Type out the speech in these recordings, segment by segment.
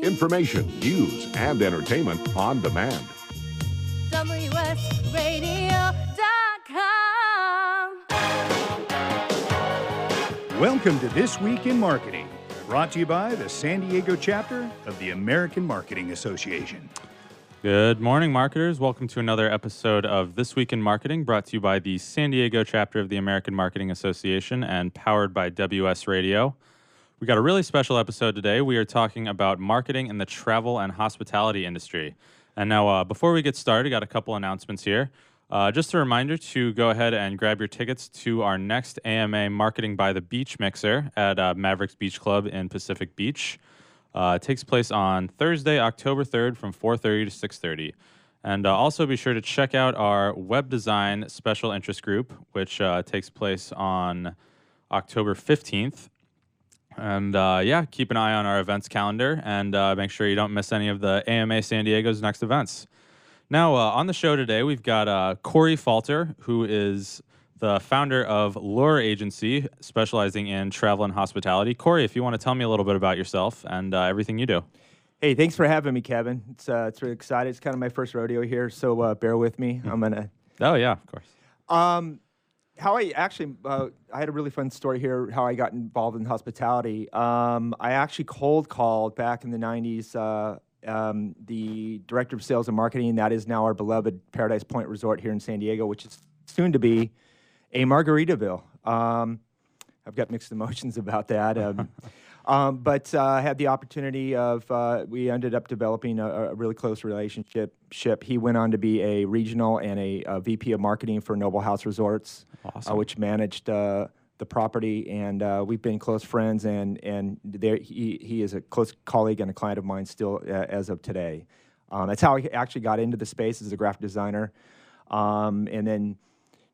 information, news, and entertainment on demand. WSRadio.com. Welcome to This Week in Marketing, brought to you by the San Diego chapter of the American Marketing Association. Good morning, marketers. Welcome to another episode of This Week in Marketing, brought to you by the San Diego chapter of the American Marketing Association and powered by WS Radio. We got a really special episode today. We are talking about marketing in the travel and hospitality industry. And now, before we get started, got a couple announcements here. Just a reminder to go ahead and grab your tickets to our next AMA Marketing by the Beach Mixer at Mavericks Beach Club in Pacific Beach. It takes place on Thursday, October 3rd from 4:30 to 6:30. And also be sure to check out our web design special interest group, which takes place on October 15th. And keep an eye on our events calendar and make sure you don't miss any of the AMA San Diego's next events. Now, on the show today, we've got Corey Falter, who is the founder of Lure Agency, specializing in travel and hospitality. Corey, if you want to tell me a little bit about yourself and everything you do. Hey, thanks for having me, Kevin. It's really exciting. It's kind of my first rodeo here, so bear with me. I'm gonna. Oh yeah, of course. How I actually, I had a really fun story here. How I got involved in hospitality. I actually cold called back in the '90s. The director of sales and marketing. That is now our beloved Paradise Point Resort here in San Diego, which is soon to be a Margaritaville. I've got mixed emotions about that. But I had the opportunity of, we ended up developing a really close relationship. He went on to be a regional and a VP of marketing for Noble House Resorts, awesome. Which managed the property. And we've been close friends, and he is a close colleague and a client of mine still as of today. That's how I actually got into the space as a graphic designer. And then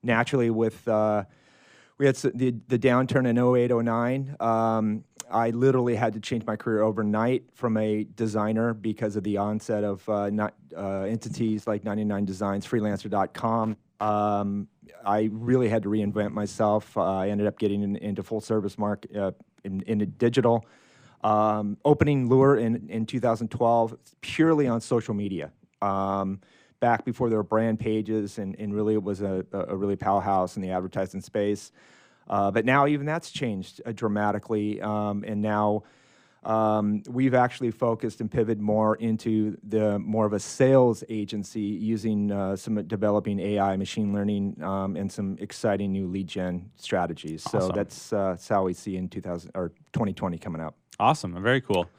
naturally with... we had the downturn in 08, 09. I literally had to change my career overnight from a designer because of the onset of entities like 99 Designs, Freelancer.com. I really had to reinvent myself. I ended up getting into full service into digital. Opening Lure in 2012 purely on social media. Back before there were brand pages, and really it was a really powerhouse in the advertising space. But now even that's changed dramatically, and now we've actually focused and pivoted more into more of a sales agency using developing AI, machine learning, and some exciting new lead gen strategies. Awesome. So that's how we see in 2020 coming up. Awesome, very cool.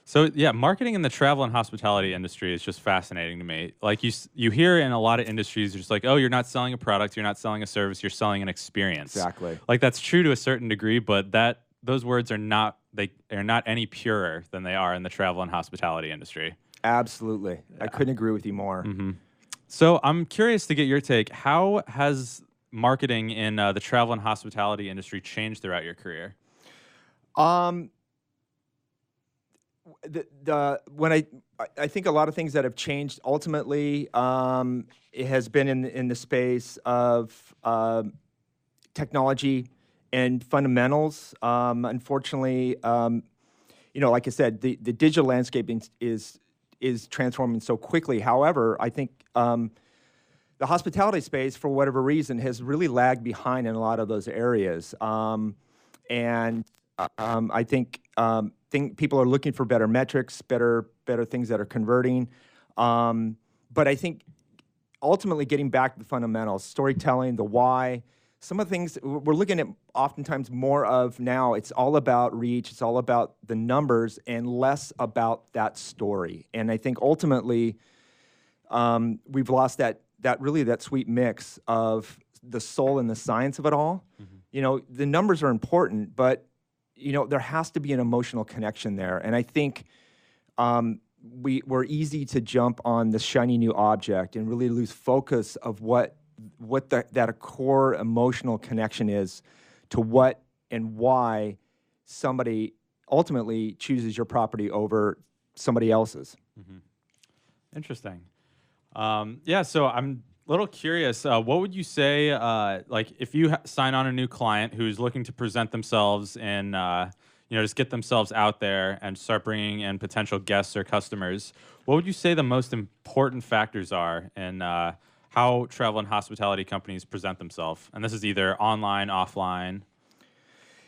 So yeah, marketing in the travel and hospitality industry is just fascinating to me. Like you hear in a lot of industries, you're just like, oh, you're not selling a product, you're not selling a service, you're selling an experience. Exactly. Like that's true to a certain degree, but those words are not any purer than they are in the travel and hospitality industry. Absolutely, I couldn't agree with you more. Mm-hmm. So I'm curious to get your take. How has marketing in the travel and hospitality industry changed throughout your career? When I think a lot of things that have changed ultimately, it has been in the space of technology and fundamentals. Unfortunately, like I said, the digital landscape is transforming so quickly. However, I think the hospitality space, for whatever reason, has really lagged behind in a lot of those areas. I think people are looking for better metrics, better things that are converting. But I think ultimately getting back to the fundamentals, storytelling, the why, some of the things we're looking at oftentimes more of now, it's all about reach, it's all about the numbers and less about that story. And I think ultimately we've lost that sweet mix of the soul and the science of it all. Mm-hmm. The numbers are important, but there has to be an emotional connection there. And I think we're easy to jump on the shiny new object and really lose focus of what that core emotional connection is to what and why somebody ultimately chooses your property over somebody else's. Mm-hmm. Interesting. So I'm a little curious. What would you say, like if you sign on a new client who's looking to present themselves in, just get themselves out there and start bringing in potential guests or customers, what would you say the most important factors are in how travel and hospitality companies present themselves? And this is either online, offline.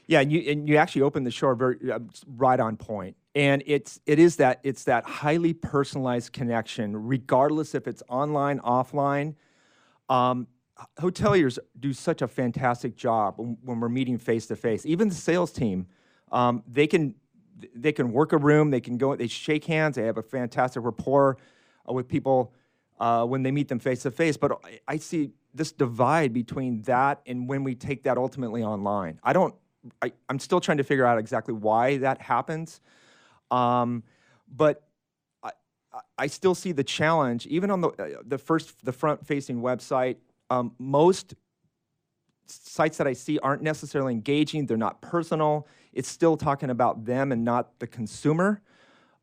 Yeah, and you actually opened the show very right on point. And it's that highly personalized connection, regardless if it's online, offline. Hoteliers do such a fantastic job when we're meeting face to face. Even the sales team, they can work a room, they shake hands, they have a fantastic rapport with people when they meet them face to face. But I see this divide between that and when we take that ultimately online. I'm still trying to figure out exactly why that happens, but I still see the challenge, even on the front-facing website. Most sites that I see aren't necessarily engaging. They're not personal. It's still talking about them and not the consumer.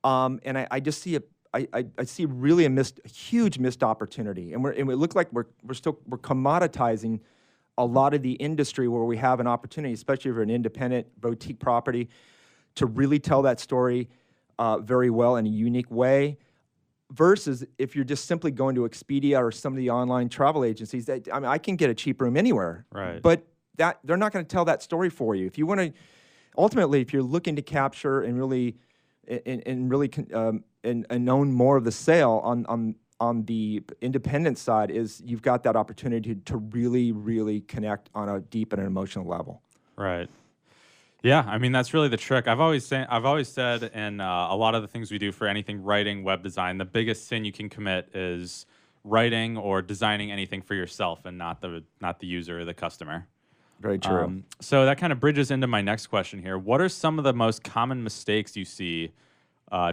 And I just see I see really a huge missed opportunity. And we look like we're commoditizing a lot of the industry where we have an opportunity, especially for an independent boutique property, to really tell that story very well in a unique way, versus if you're just simply going to Expedia or some of the online travel agencies. I can get a cheap room anywhere, right? But they're not going to tell that story for you. If you want to, ultimately, if you're looking to capture and really own more of the sale on the independent side, is you've got that opportunity to really, really connect on a deep and an emotional level. Right. Yeah, I mean, that's really the trick. I've always said in a lot of the things we do for anything writing, web design, the biggest sin you can commit is writing or designing anything for yourself and not the user or the customer. Very true. So that kind of bridges into my next question here. What are some of the most common mistakes you see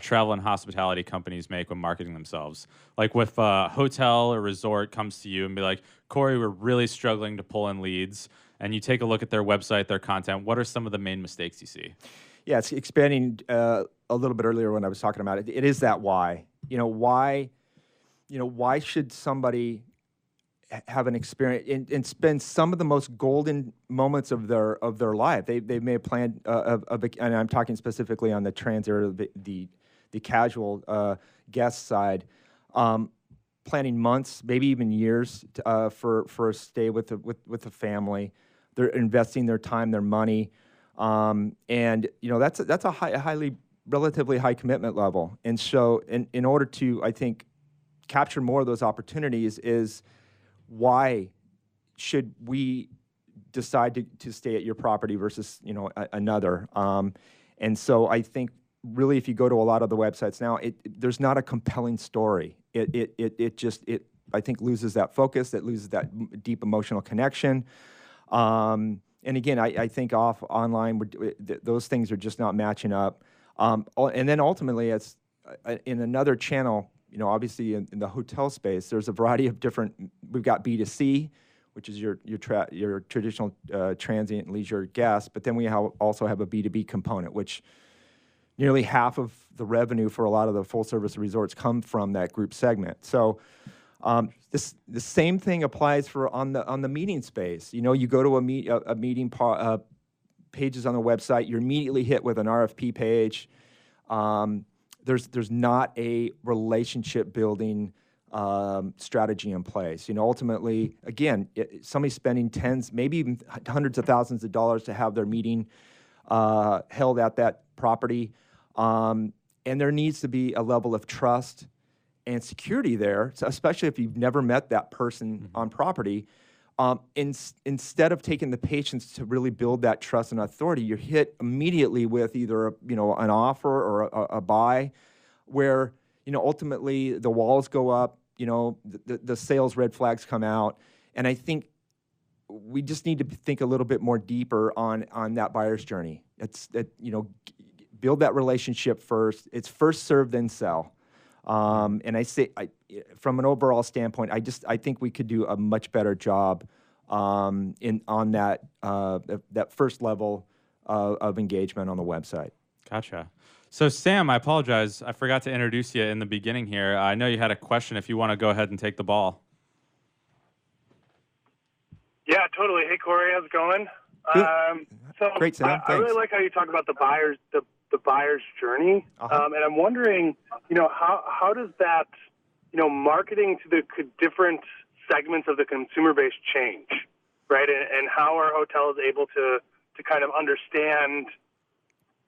travel and hospitality companies make when marketing themselves? Like with a hotel or resort comes to you and be like, Corey, we're really struggling to pull in leads. And you take a look at their website, their content. What are some of the main mistakes you see? Yeah, it's expanding a little bit earlier when I was talking about it. It is that why. Why should somebody have an experience and spend some of the most golden moments of their life? They may have planned and I'm talking specifically on the transient or the casual guest side, planning months, maybe even years for a stay with the family. They're investing their time, their money, and that's a relatively high commitment level. And so, in order to, I think, capture more of those opportunities, is why should we decide to stay at your property versus another? And so, I think really, if you go to a lot of the websites now, there's not a compelling story. It just I think loses that focus. It loses that deep emotional connection. And again, I think online, those things are just not matching up. And then ultimately, it's in another channel. Obviously in the hotel space, there's a variety of different. We've got B2C, which is your traditional transient and leisure guest, but then we also have a B2B component, which nearly half of the revenue for a lot of the full-service resorts come from that group segment. So the same thing applies on the meeting space. You go to a meeting pages on the website, you're immediately hit with an RFP page. There's not a relationship building strategy in place. Ultimately, again, somebody's spending tens, maybe even hundreds of thousands of dollars to have their meeting held at that property. And there needs to be a level of trust and security there, so especially if you've never met that person on property. Instead of taking the patience to really build that trust and authority, you're hit immediately with either an offer or a buy, where ultimately the walls go up, the sales red flags come out, and I think we just need to think a little bit more deeper on that buyer's journey. Build that relationship first. It's first serve, then sell. And from an overall standpoint, I think we could do a much better job on that first level of engagement on the website. Gotcha. So Sam, I apologize. I forgot to introduce you in the beginning here. I know you had a question. If you want to go ahead and take the ball. Yeah, totally. Hey, Corey, how's it going? Great, Sam. I really Thanks. like how you talk about the buyer's journey, and I'm wondering, how does that, marketing to the different segments of the consumer base change, right? And how are hotels able to kind of understand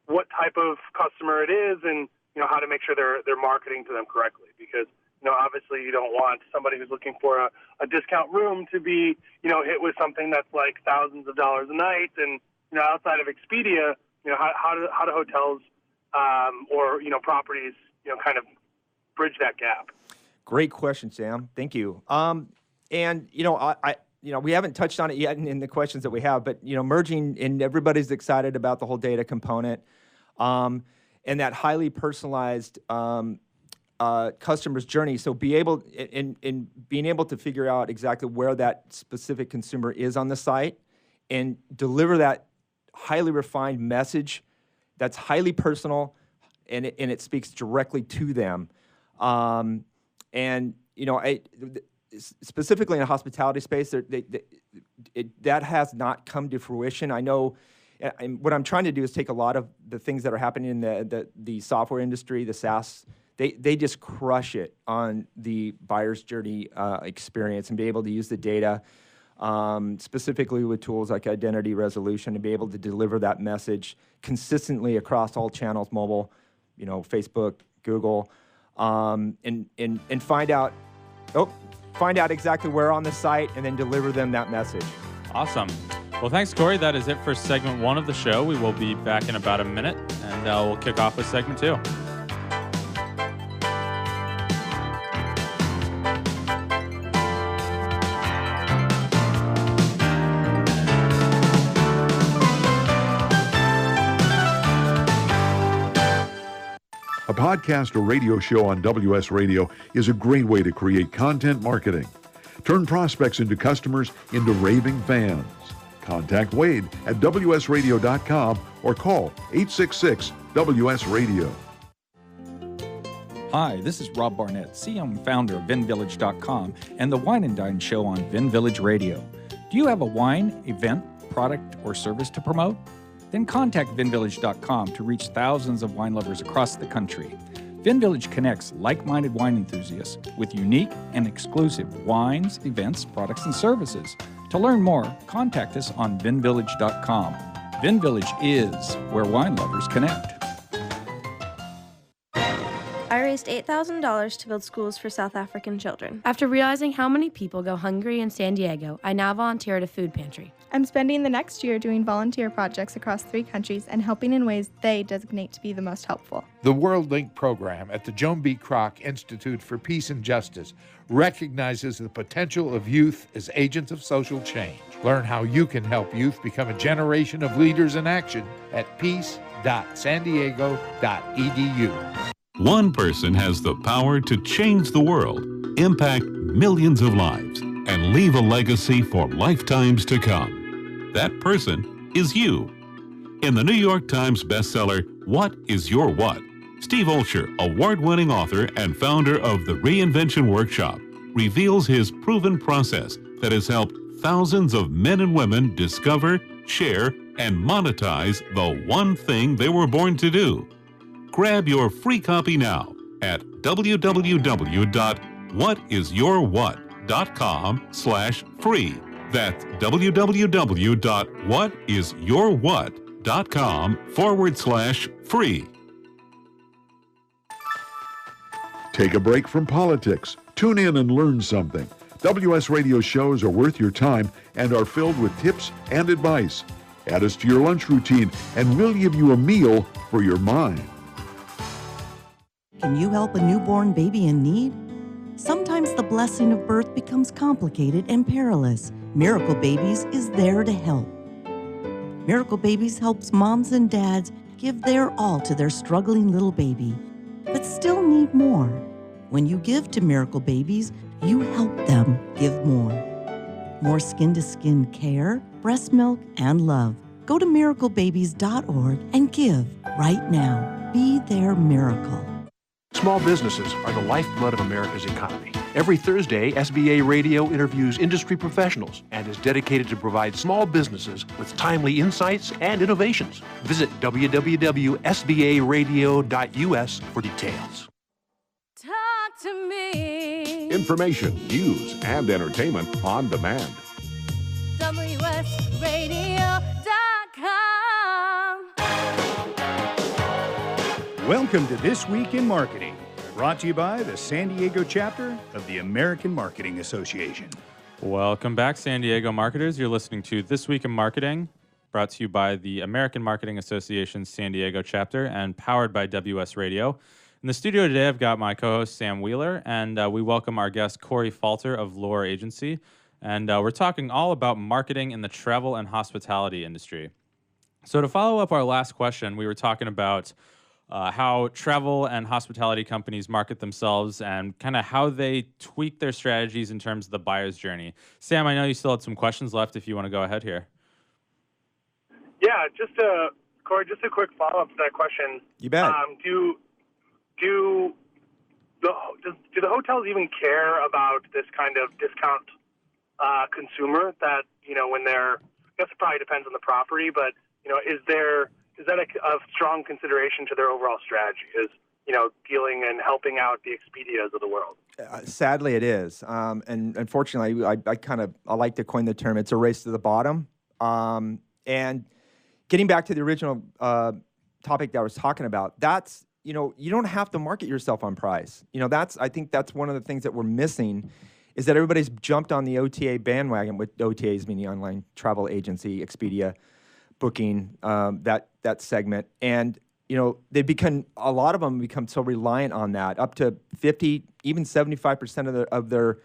what type of customer it is, and how to make sure they're marketing to them correctly? Because obviously you don't want somebody who's looking for a discount room to be hit with something that's like thousands of dollars a night, and outside of Expedia, how do hotels or properties kind of bridge that gap? Great question, Sam. Thank you. And we haven't touched on it yet in the questions that we have, but merging, and everybody's excited about the whole data component, and that highly personalized customer's journey. So being able to figure out exactly where that specific consumer is on the site and deliver that highly refined message that's highly personal, and it speaks directly to them. Specifically in the hospitality space, that has not come to fruition. I know, and what I'm trying to do is take a lot of the things that are happening in the software industry, the SaaS. They just crush it on the buyer's journey experience, and be able to use the data, specifically with tools like identity resolution, to be able to deliver that message consistently across all channels, mobile, Facebook, Google, and find out exactly where on the site, and then deliver them that message. Awesome. Well, thanks, Corey. That is it for segment 1 of the show. We will be back in about a minute, and we'll kick off with segment 2. A podcast or radio show on WS Radio is a great way to create content marketing. Turn prospects into customers into raving fans. Contact Wade at WSRadio.com or call 866-WS-Radio. Hi, this is Rob Barnett, CEO and founder of VinVillage.com and the Wine and Dine Show on Vin Village Radio. Do you have a wine, event, product, or service to promote? Then contact VinVillage.com to reach thousands of wine lovers across the country. VinVillage connects like-minded wine enthusiasts with unique and exclusive wines, events, products, and services. To learn more, contact us on VinVillage.com. VinVillage is where wine lovers connect. I raised $8,000 to build schools for South African children. After realizing how many people go hungry in San Diego, I now volunteer at a food pantry. I'm spending the next year doing volunteer projects across 3 countries and helping in ways they designate to be the most helpful. The WorldLink program at the Joan B. Kroc Institute for Peace and Justice recognizes the potential of youth as agents of social change. Learn how you can help youth become a generation of leaders in action at peace.sandiego.edu. One person has the power to change the world, impact millions of lives, and leave a legacy for lifetimes to come. That person is you. In the New York Times bestseller, What is Your What?, Steve Olsher, award-winning author and founder of the Reinvention Workshop, reveals his proven process that has helped thousands of men and women discover, share, and monetize the one thing they were born to do. Grab your free copy now at www.whatisyourwhat.com/free. That's www.whatisyourwhat.com/free. Take a break from politics. Tune in and learn something. WS Radio shows are worth your time and are filled with tips and advice. Add us to your lunch routine, and we'll give you a meal for your mind. Can you help a newborn baby in need? Sometimes the blessing of birth becomes complicated and perilous. Miracle Babies is there to help. Miracle Babies helps moms and dads give their all to their struggling little baby, but still need more. When you give to Miracle Babies, you help them give more. More skin-to-skin care, breast milk, and love. Go to miraclebabies.org and give right now. Be their miracle. Small businesses are the lifeblood of America's economy. Every Thursday, SBA Radio interviews industry professionals and is dedicated to provide small businesses with timely insights and innovations. Visit www.sbaradio.us for details. Talk to me. Information, news, and entertainment on demand. WSRadio.com. Welcome to This Week in Marketing, brought to you by the San Diego chapter of the American Marketing Association. Welcome back, San Diego marketers. You're listening to This Week in Marketing, brought to you by the American Marketing Association's San Diego chapter and powered by WS Radio. In the studio today, I've got my co-host, Sam Wheeler, and we welcome our guest, Corey Falter of Lore Agency. And we're talking all about marketing in the travel and hospitality industry. So to follow up our last question, we were talking about how travel and hospitality companies market themselves and kind of how they tweak their strategies in terms of the buyer's journey. Sam, I know you still had some questions left if you want to go ahead here. Yeah, Corey, just a quick follow-up to that question. You bet. Do the hotels even care about this kind of discount consumer that, when they're, I guess it probably depends on the property, but, is that a strong consideration to their overall strategy, is, dealing and helping out the Expedias of the world? Sadly, it is. And unfortunately, I like to coin the term, it's a race to the bottom. And getting back to the original topic that I was talking about, that's, you don't have to market yourself on price. I think that's one of the things that we're missing, is that everybody's jumped on the OTA bandwagon, with OTAs meaning online travel agency, Expedia, Booking, that segment. And, a lot of them become so reliant on that. Up to 50, even 75% of their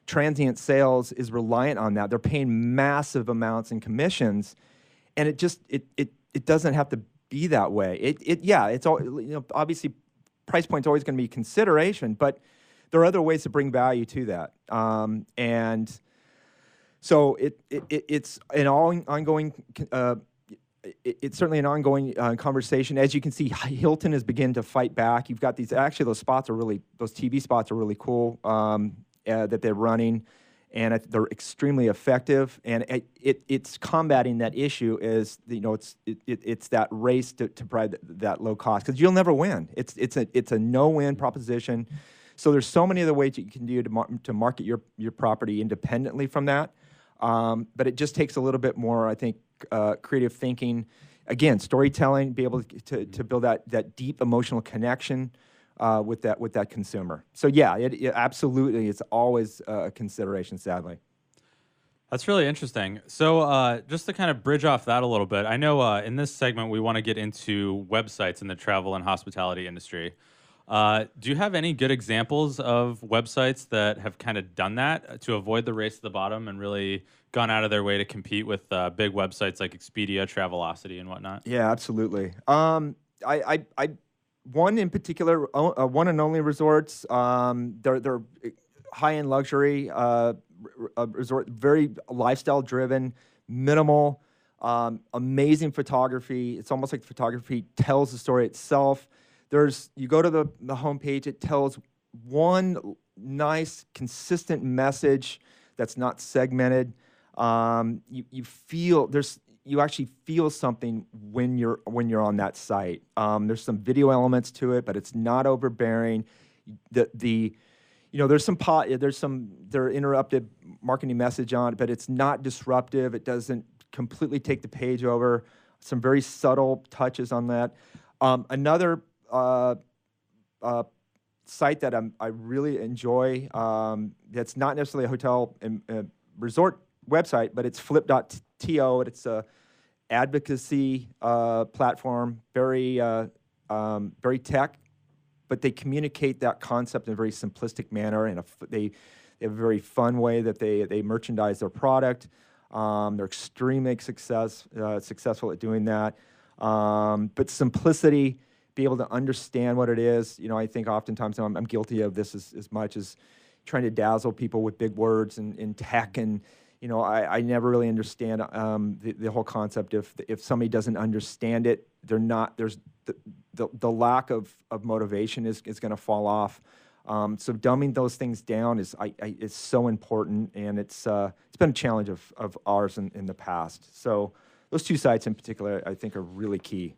transient sales is reliant on that. They're paying massive amounts in commissions, and it doesn't have to be that way. It's all, obviously price point's always going to be consideration, but there are other ways to bring value to that. And so it's an ongoing. It's certainly an ongoing conversation. As you can see, Hilton has begun to fight back. You've got those TV spots are really cool that they're running, and they're extremely effective. And it's combating that issue is, it's that race to provide that low cost, because you'll never win. It's a no-win proposition. So there's so many other ways you can do to market your property independently from that. But it just takes a little bit more, I think, creative thinking. Again, storytelling, be able to build that deep emotional connection with that consumer. So yeah, it absolutely, it's always a consideration, sadly. That's really interesting. So just to kind of bridge off that a little bit, I know in this segment we want to get into websites in the travel and hospitality industry. Do you have any good examples of websites that have kind of done that to avoid the race to the bottom and really gone out of their way to compete with big websites like Expedia, Travelocity, and whatnot? Yeah, absolutely. One in particular, One and Only Resorts. They're high-end luxury resort, very lifestyle-driven, minimal, amazing photography. It's almost like the photography tells the story itself. You go to the homepage, it tells one nice, consistent message that's not segmented. You actually feel something when you're on that site. There's some video elements to it, but it's not overbearing. There's their interrupted marketing message on it, but it's not disruptive. It doesn't completely take the page over. Some very subtle touches on that. Another site that I really enjoy, that's not necessarily a hotel and resort website, but it's flip.to. It's a advocacy platform, very tech, but they communicate that concept in a very simplistic manner, and they have a very fun way that they merchandise their product. They're extremely successful at doing that. But simplicity, be able to understand what it is. I think oftentimes I'm guilty of this as much as trying to dazzle people with big words and tech, and I never really understand the whole concept. If somebody doesn't understand it, there's the lack of motivation is going to fall off. So dumbing those things down is so important, and it's been a challenge of ours in the past. So those two sites in particular, I think, are really key.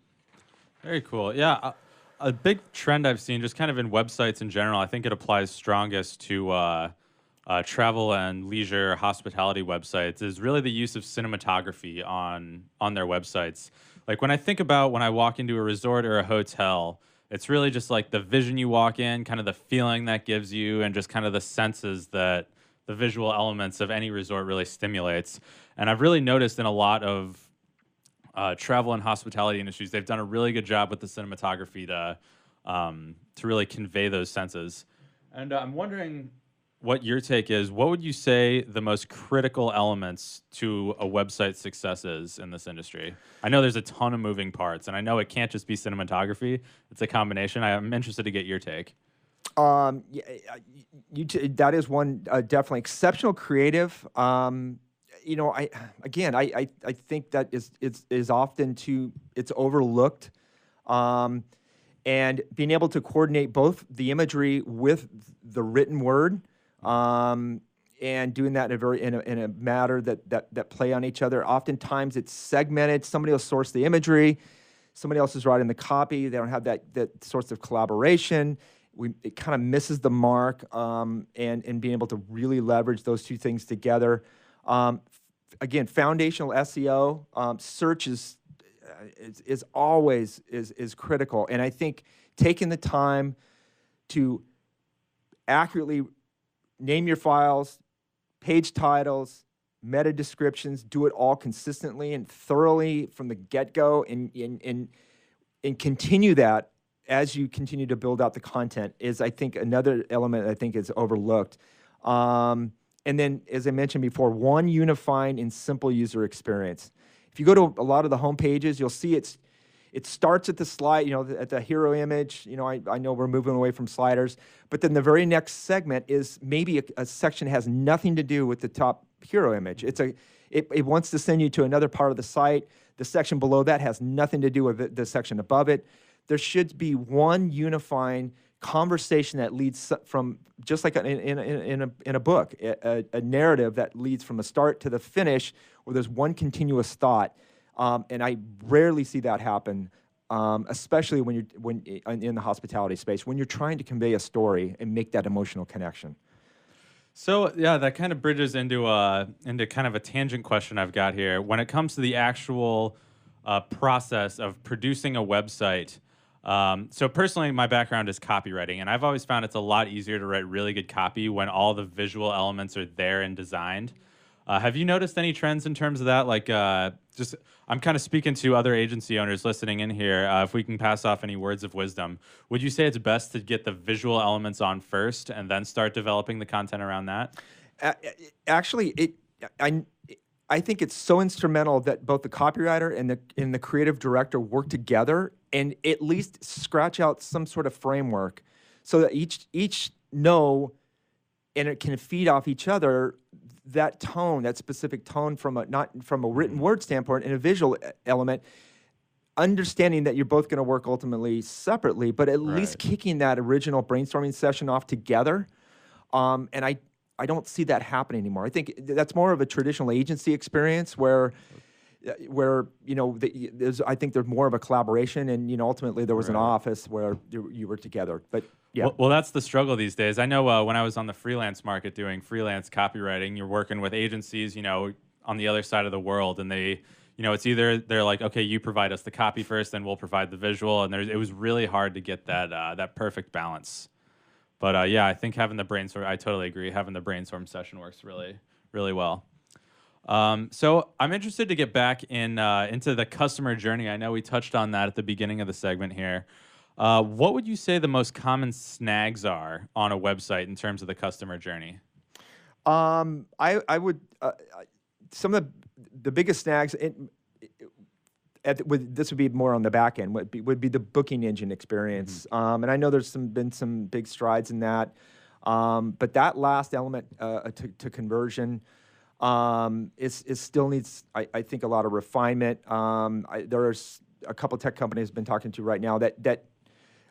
Very cool. Yeah, a big trend I've seen, just kind of in websites in general, I think it applies strongest to travel and leisure hospitality websites, is really the use of cinematography on their websites. Like when I walk into a resort or a hotel, it's really just like the vision you walk in, kind of the feeling that gives you, and just kind of the senses that the visual elements of any resort really stimulates. And I've really noticed in a lot of travel and hospitality industries, they've done a really good job with the cinematography to really convey those senses. And I'm wondering what your take is. What would you say the most critical elements to a website's success is in this industry? I know there's a ton of moving parts, and I know it can't just be cinematography. It's a combination. I'm interested to get your take. That is one, definitely exceptional creative. I think that is often it's overlooked, and being able to coordinate both the imagery with the written word, and doing that in a matter that play on each other. Oftentimes it's segmented. Somebody will source the imagery, somebody else is writing the copy. They don't have that sorts of collaboration. It kind of misses the mark, and being able to really leverage those two things together. Again, foundational SEO, search is always critical, and I think taking the time to accurately name your files, page titles, meta descriptions, do it all consistently and thoroughly from the get-go, and continue that as you continue to build out the content is, I think, another element I think is overlooked. And then, as I mentioned before, one unifying and simple user experience. If you go to a lot of the home pages, you'll see it starts at the slide, at the hero image. I know we're moving away from sliders, but then the very next segment is maybe a section that has nothing to do with the top hero image. It wants to send you to another part of the site. The section below that has nothing to do with the section above it. There should be one unifying conversation that leads from, just like in a book, a narrative that leads from the start to the finish, where there's one continuous thought. And I rarely see that happen, especially when in the hospitality space, when you're trying to convey a story and make that emotional connection. So yeah, that kind of bridges into kind of a tangent question I've got here. When it comes to the actual process of producing a website, so personally, my background is copywriting, and I've always found it's a lot easier to write really good copy when all the visual elements are there and designed. Have you noticed any trends in terms of that? Like, I'm kind of speaking to other agency owners listening in here. If we can pass off any words of wisdom, would you say it's best to get the visual elements on first and then start developing the content around that? Actually, I think it's so instrumental that both the copywriter and the creative director work together and at least scratch out some sort of framework, so that each know, and it can feed off each other, that tone, that specific tone not from a written word standpoint and a visual element, understanding that you're both going to work ultimately separately, but at least kicking that original brainstorming session off together. And I don't see that happening anymore. I think that's more of a traditional agency experience where I think there's more of a collaboration, and ultimately there was an office where you were together. But yeah. Well, that's the struggle these days. I know when I was on the freelance market doing freelance copywriting, you're working with agencies, on the other side of the world, and they, it's either they're like, okay, you provide us the copy first, then we'll provide the visual, and it was really hard to get that perfect balance. But yeah, I think having the brainstorm, I totally agree. Having the brainstorm session works really, really well. So I'm interested to get back into the customer journey. I know we touched on that at the beginning of the segment here. What would you say the most common snags are on a website in terms of the customer journey? I would some of the biggest snags. This would be more on the back end. Would be the booking engine experience, and I know there's been some big strides in that, but that last element to conversion is still needs, I think, a lot of refinement. There's a couple tech companies I've been talking to right now that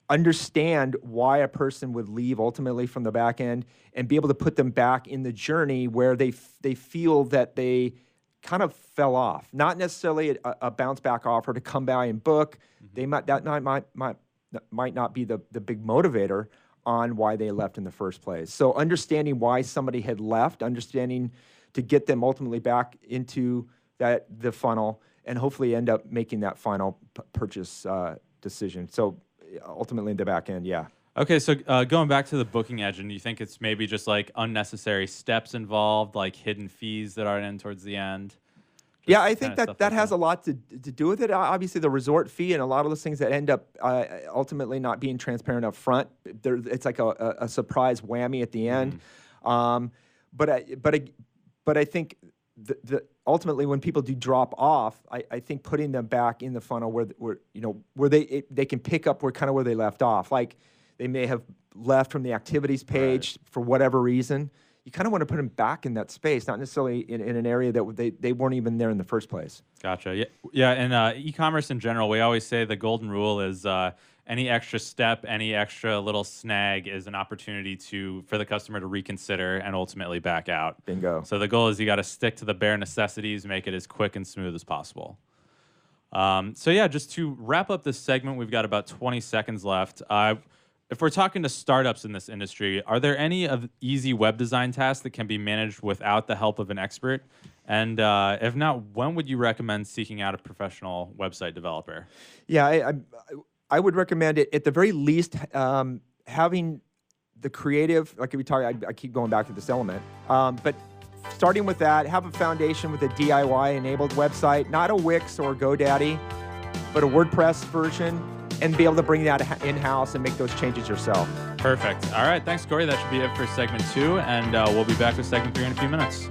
understand why a person would leave ultimately from the back end, and be able to put them back in the journey where they feel that they kind of fell off. Not necessarily a bounce back offer to come by and book. They might not be the big motivator on why they left in the first place. So understanding why somebody had left, understanding to get them ultimately back into the funnel, and hopefully end up making that final purchase decision. So ultimately in the back end, yeah. Okay, so going back to the booking engine, do you think it's maybe just like unnecessary steps involved, like hidden fees that aren't in towards the end? Yeah, I think that has a lot to do with it. Obviously, the resort fee and a lot of those things that end up ultimately not being transparent up front. It's like a surprise whammy at the end. But I think ultimately when people do drop off, I think putting them back in the funnel where they can pick up where they left off. Like they may have left from the activities page for whatever reason. You kind of want to put them back in that space, not necessarily in an area that they weren't even there in the first place. Gotcha. Yeah. And e-commerce in general, we always say the golden rule is any extra step, any extra little snag is an opportunity for the customer to reconsider and ultimately back out. Bingo. So the goal is you got to stick to the bare necessities, make it as quick and smooth as possible. So yeah, just to wrap up this segment, we've got about 20 seconds left. If we're talking to startups in this industry, are there any easy web design tasks that can be managed without the help of an expert? And if not, when would you recommend seeking out a professional website developer? Yeah, I would recommend it at the very least having the creative, like we talked, I keep going back to this element, but starting with that, have a foundation with a DIY-enabled website, not a Wix or GoDaddy, but a WordPress version, and be able to bring that in-house and make those changes yourself. Perfect. All right. Thanks, Corey. That should be it for segment 2, and we'll be back with segment 3 in a few minutes.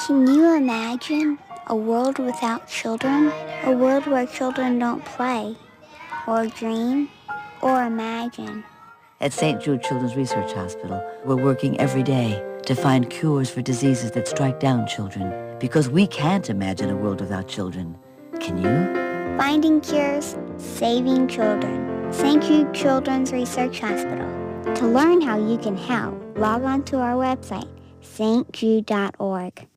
Can you imagine a world without children? A world where children don't play, or dream, or imagine? At St. Jude Children's Research Hospital, we're working every day to find cures for diseases that strike down children, because we can't imagine a world without children. Can you? Finding cures, saving children. St. Jude Children's Research Hospital. To learn how you can help, log on to our website, stjude.org.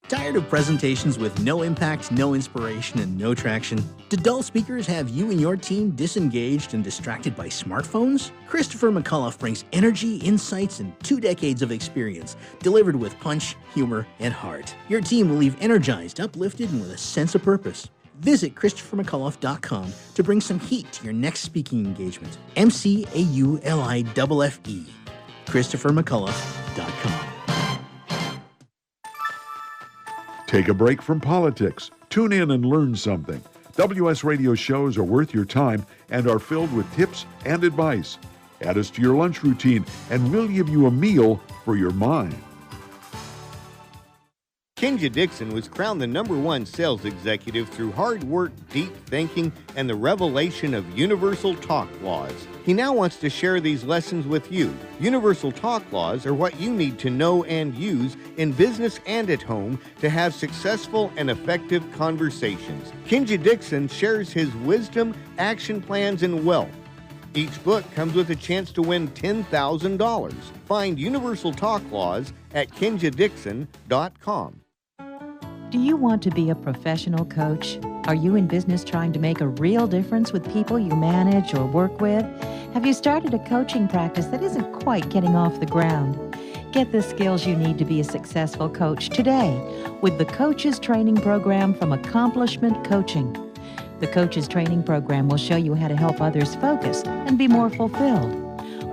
Tired of presentations with no impact, no inspiration, and no traction? Do dull speakers have you and your team disengaged and distracted by smartphones? Christopher McCullough brings energy, insights, and 2 decades of experience, delivered with punch, humor, and heart. Your team will leave energized, uplifted, and with a sense of purpose. Visit ChristopherMcCullough.com to bring some heat to your next speaking engagement. McCulloughe. ChristopherMcCullough.com. Take a break from politics. Tune in and learn something. WS Radio shows are worth your time and are filled with tips and advice. Add us to your lunch routine, and we'll give you a meal for your mind. Kinja Dixon was crowned the #1 sales executive through hard work, deep thinking, and the revelation of Universal Talk Laws. He now wants to share these lessons with you. Universal Talk Laws are what you need to know and use in business and at home to have successful and effective conversations. Kinja Dixon shares his wisdom, action plans, and wealth. Each book comes with a chance to win $10,000. Find Universal Talk Laws at KinjaDixon.com. Do you want to be a professional coach? Are you in business trying to make a real difference with people you manage or work with? Have you started a coaching practice that isn't quite getting off the ground? Get the skills you need to be a successful coach today with the Coaches Training Program from Accomplishment Coaching. The Coaches Training Program will show you how to help others focus and be more fulfilled.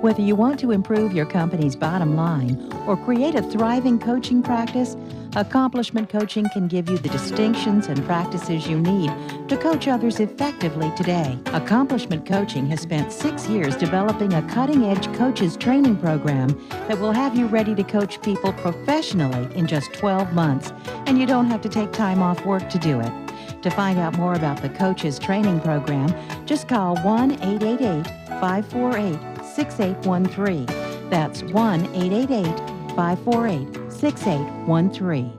Whether you want to improve your company's bottom line or create a thriving coaching practice, Accomplishment Coaching can give you the distinctions and practices you need to coach others effectively today. Accomplishment Coaching has spent 6 years developing a cutting-edge coaches training program that will have you ready to coach people professionally in just 12 months, and you don't have to take time off work to do it. To find out more about the Coaches Training Program, just call 1-888-548-6813. That's 1-888-548-6813. 6813.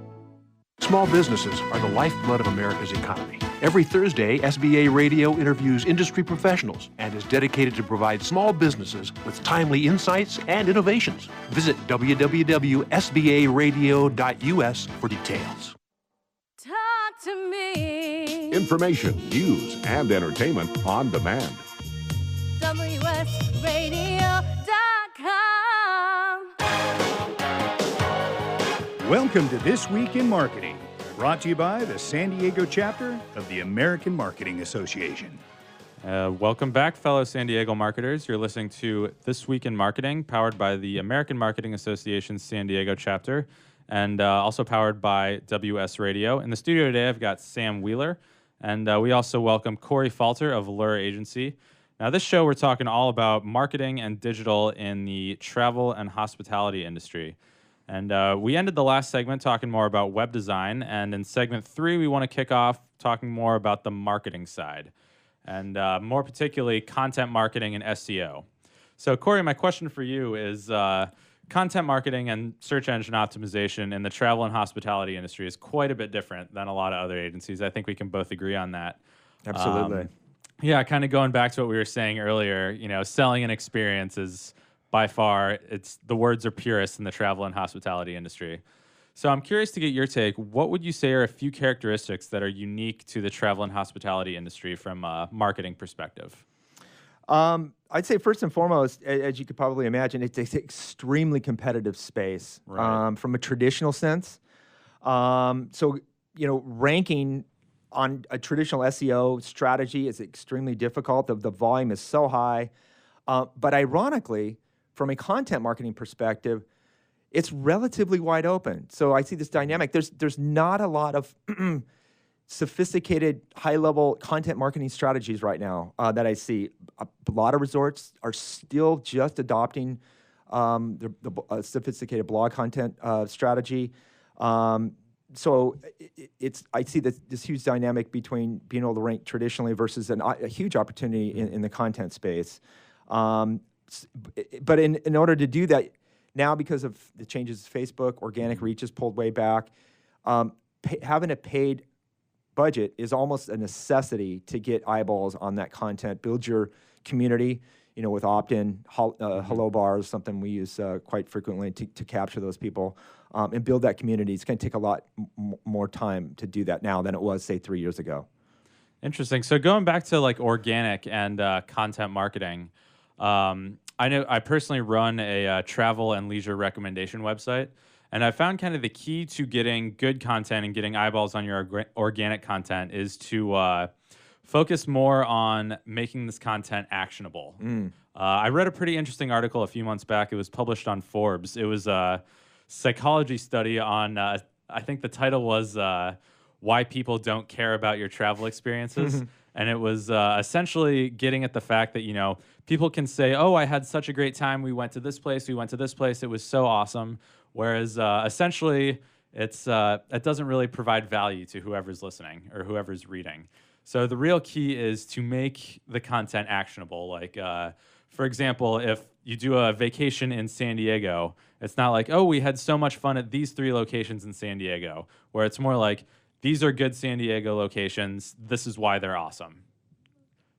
Small businesses are the lifeblood of America's economy. Every Thursday, SBA Radio interviews industry professionals and is dedicated to provide small businesses with timely insights and innovations. Visit www.sbaradio.us for details. Talk to me. Information, news, and entertainment on demand. WSRadio.com. Welcome to This Week in Marketing, brought to you by the San Diego chapter of the American Marketing Association. Welcome back, fellow San Diego marketers. You're listening to This Week in Marketing, powered by the American Marketing Association's San Diego chapter, and also powered by WS Radio. In the studio today, I've got Sam Wheeler, and we also welcome Corey Falter of Lure Agency. Now, this show, we're talking all about marketing and digital in the travel and hospitality industry. And we ended the last segment talking more about web design, and in segment 3, we want to kick off talking more about the marketing side, and more particularly content marketing and SEO. So, Corey, my question for you is, content marketing and search engine optimization in the travel and hospitality industry is quite a bit different than a lot of other agencies. I think we can both agree on that. Absolutely. Yeah, kind of going back to what we were saying earlier, you know, selling an experience is by far, the words are purest in the travel and hospitality industry. So I'm curious to get your take. What would you say are a few characteristics that are unique to the travel and hospitality industry from a marketing perspective? I'd say first and foremost, as you could probably imagine, it's an extremely competitive space from a traditional sense. So, you know, ranking on a traditional SEO strategy is extremely difficult. The volume is so high. But ironically, from a content marketing perspective, it's relatively wide open. So I see this dynamic. There's not a lot of sophisticated, high-level content marketing strategies right now that I see. A lot of resorts are still just adopting the sophisticated blog content strategy. So I see this huge dynamic between being able to rank traditionally versus a huge opportunity in the content space. But in order to do that, now because of the changes to Facebook, organic reach is pulled way back. Having a paid budget is almost a necessity to get eyeballs on that content. Build your community, you know, with opt-in, hello bars, something we use quite frequently to capture those people, and build that community. It's going to take a lot more time to do that now than it was, say, 3 years ago. Interesting. So going back to like organic and content marketing, I know I personally run a travel and leisure recommendation website, and I found kind of the key to getting good content and getting eyeballs on your organic content is to focus more on making this content actionable. I read a pretty interesting article a few months back. It was published on Forbes. It was a psychology study on, I think the title was Why People Don't Care About Your Travel Experiences. And it was essentially getting at the fact that, you know, people can say, oh, I had such a great time. We went to this place. We went to this place. It was so awesome. Whereas essentially it doesn't really provide value to whoever's listening or whoever's reading. So the real key is to make the content actionable. Like, for example, if you do a vacation in San Diego, it's not like, oh, we had so much fun at these 3 locations in San Diego, where it's more like, these are good San Diego locations. This is why they're awesome.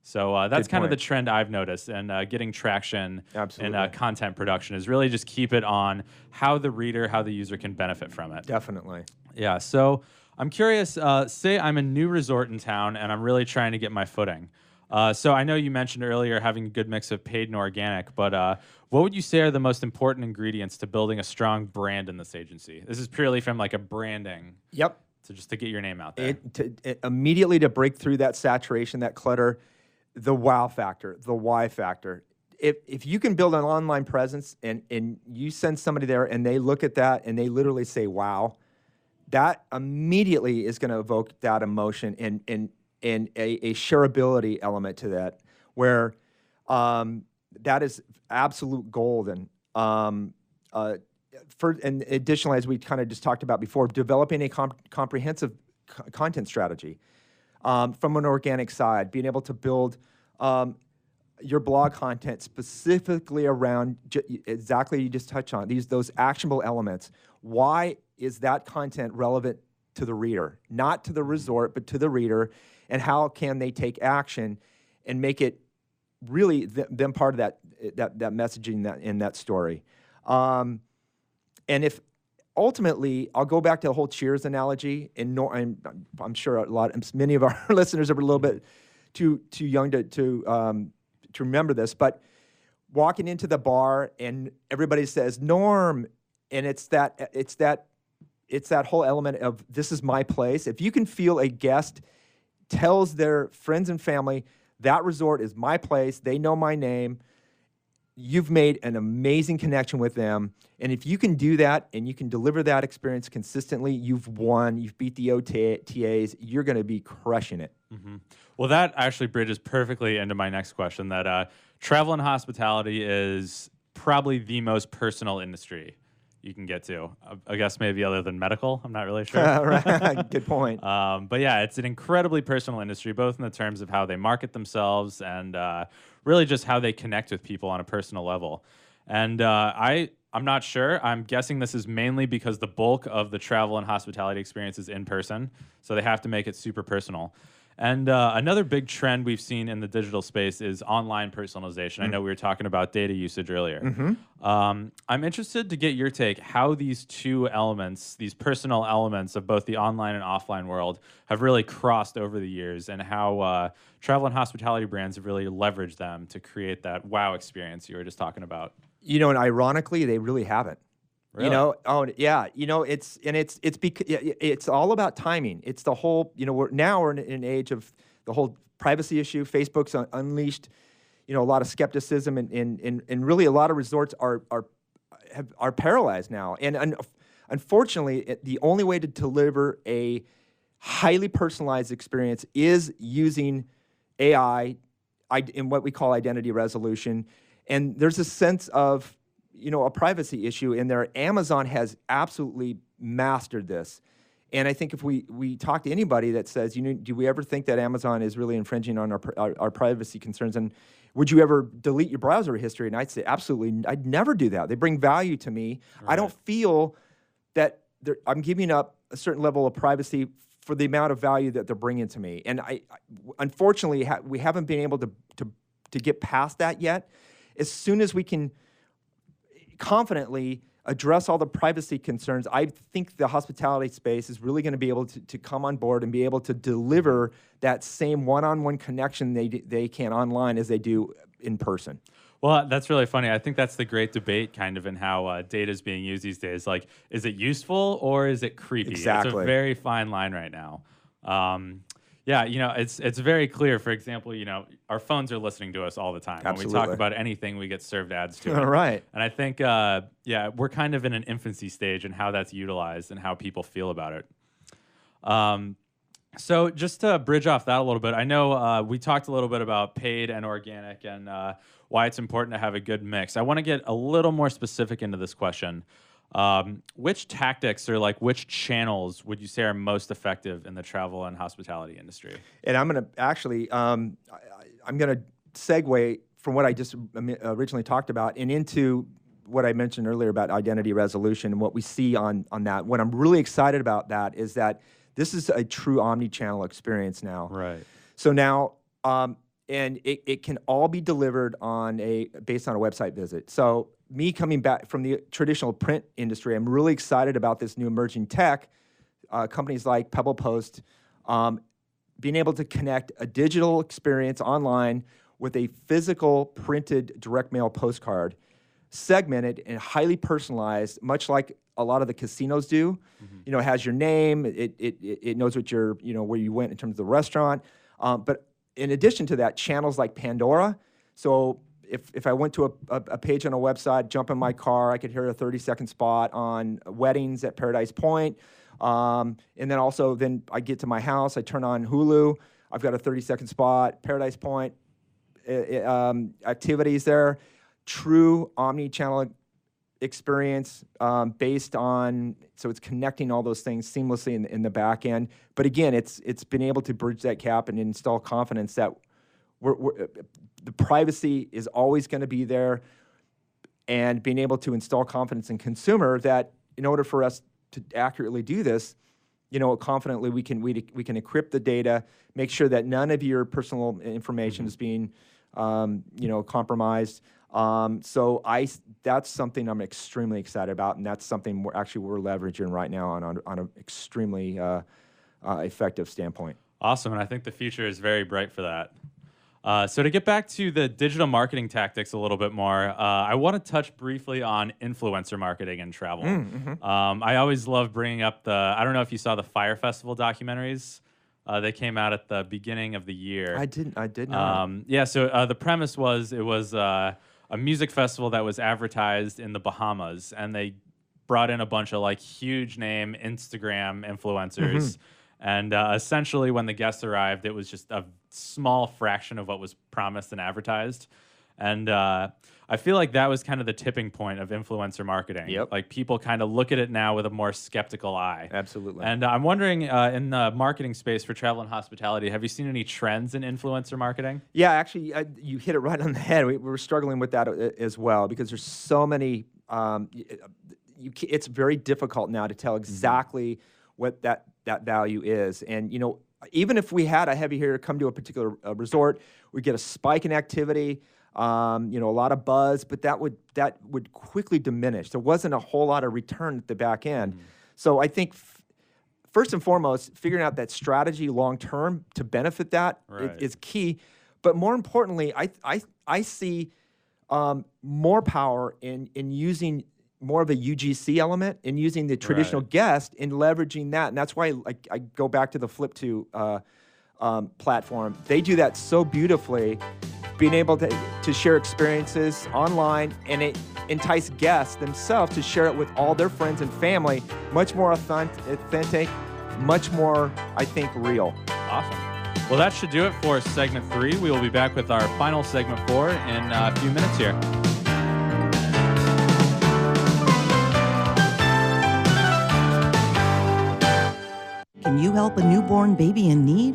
So that's kind of the trend I've noticed, and getting traction in content production is really just keep it on how the reader, how the user can benefit from it. Definitely. Yeah. So I'm curious. Say I'm a new resort in town, and I'm really trying to get my footing. So I know you mentioned earlier having a good mix of paid and organic, but what would you say are the most important ingredients to building a strong brand in this agency? This is purely from like a branding. Yep. So just to get your name out there. Immediately to break through that saturation, that clutter, the wow factor, the why factor. If you can build an online presence and you send somebody there and they look at that and they literally say, wow, that immediately is going to evoke that emotion and a shareability element to that, where that is absolute golden. And additionally, as we kind of just talked about before, developing a comprehensive content strategy from an organic side, being able to build your blog content specifically around exactly you just touched on those actionable elements. why is that content relevant to the reader, not to the resort, but to the reader, and how can they take action and make it really them part of that messaging in that story. And if ultimately, I'll go back to the whole Cheers analogy, and I'm sure many of our listeners are a little bit too young to remember this, but walking into the bar and everybody says Norm, and it's that whole element of this is my place. If you can feel a guest tells their friends and family that resort is my place, they know my name, you've made an amazing connection with them. And if you can do that and you can deliver that experience consistently, you've won, you've beat the OTAs, you're going to be crushing it. Mm-hmm. Well, that actually bridges perfectly into my next question, that travel and hospitality is probably the most personal industry you can get to. I guess maybe other than medical. I'm not really sure. Right. Good point. But yeah, it's an incredibly personal industry, both in the terms of how they market themselves and really just how they connect with people on a personal level. And I'm not sure. I'm guessing this is mainly because the bulk of the travel and hospitality experience is in person, so they have to make it super personal. And another big trend we've seen in the digital space is online personalization. I know we were talking about data usage earlier. Mm-hmm. I'm interested to get your take how these two elements, these personal elements of both the online and offline world, have really crossed over the years, and how travel and hospitality brands have really leveraged them to create that wow experience you were just talking about. You know, and ironically, they really haven't. Really? You know, oh yeah, you know, it's all about timing. It's the whole, you know, we're in an age of the whole privacy issue. Facebook's unleashed, you know, a lot of skepticism, and really a lot of resorts are paralyzed now. And unfortunately, the only way to deliver a highly personalized experience is using AI in what we call identity resolution. And there's a sense of, you know, a privacy issue in there. Amazon has absolutely mastered this. And I think if we talk to anybody that says, you know, do we ever think that Amazon is really infringing on our privacy concerns? And would you ever delete your browser history? And I'd say, absolutely, I'd never do that. They bring value to me. Right. I don't feel that I'm giving up a certain level of privacy for the amount of value that they're bringing to me. And unfortunately, we haven't been able to get past that yet. As soon as we can confidently address all the privacy concerns, I think the hospitality space is really going to be able to come on board and be able to deliver that same one-on-one connection they can online as they do in person. Well, that's really funny. I think that's the great debate kind of in how data is being used these days. Like, is it useful or is it creepy? Exactly. It's a very fine line right now. Yeah, you know, it's very clear. For example, you know, our phones are listening to us all the time. Absolutely. When we talk about anything, we get served ads to it. All right. And I think, yeah, we're kind of in an infancy stage in how that's utilized and how people feel about it. So just to bridge off that a little bit, I know we talked a little bit about paid and organic and why it's important to have a good mix. I want to get a little more specific into this question. Which tactics or like which channels would you say are most effective in the travel and hospitality industry? And I'm going to actually, I'm going to segue from what I just originally talked about and into what I mentioned earlier about identity resolution and what we see on that. What I'm really excited about that is that this is a true omni-channel experience now. Right. So now, and it can all be delivered based on a website visit. So me coming back from the traditional print industry, I'm really excited about this new emerging tech, companies like Pebble Post, being able to connect a digital experience online with a physical printed direct mail postcard, segmented and highly personalized, much like a lot of the casinos do. Mm-hmm. You know, it has your name, it knows what where you went in terms of the restaurant. But in addition to that, channels like Pandora. So if I went to a page on a website, jump in my car, I could hear a 30-second spot on weddings at Paradise Point. And then also, I get to my house, I turn on Hulu, I've got a 30-second spot, Paradise Point, activities there. True omni-channel experience based on, so it's connecting all those things seamlessly in the back end. But again, it's been able to bridge that gap and install confidence that the privacy is always going to be there, and being able to install confidence in consumer that in order for us to accurately do this, confidently we can encrypt the data, make sure that none of your personal information is being, compromised. So that's something I'm extremely excited about, and that's something we're leveraging right now on an extremely effective standpoint. Awesome, and I think the future is very bright for that. So to get back to the digital marketing tactics a little bit more, I want to touch briefly on influencer marketing and travel. I always love bringing up I don't know if you saw the Fire Festival documentaries. They came out at the beginning of the year. I did not. So the premise was it was a music festival that was advertised in the Bahamas, and they brought in a bunch of like huge name Instagram influencers. And essentially, when the guests arrived, it was just a small fraction of what was promised and advertised. And I feel like that was kind of the tipping point of influencer marketing. Yep. Like people kind of look at it now with a more skeptical eye. Absolutely. And I'm wondering, in the marketing space for travel and hospitality, have you seen any trends in influencer marketing? Yeah, actually, you hit it right on the head. We're struggling with that as well because there's so many. It's very difficult now to tell exactly what that value is. And, even if we had a heavy hitter come to a particular resort, we get a spike in activity, a lot of buzz, but that would quickly diminish. There wasn't a whole lot of return at the back end. So I think first and foremost, figuring out that strategy long-term to benefit that is key. But more importantly, I see more power in using more of a UGC element and using the traditional guest and leveraging that. And that's why I go back to the Flip2 platform. They do that so beautifully, being able to share experiences online, and it entice guests themselves to share it with all their friends and family. Much more authentic, much more, I think, real. Awesome. Well, that should do it for segment 3. We will be back with our final segment 4 in a few minutes here. Can you help a newborn baby in need?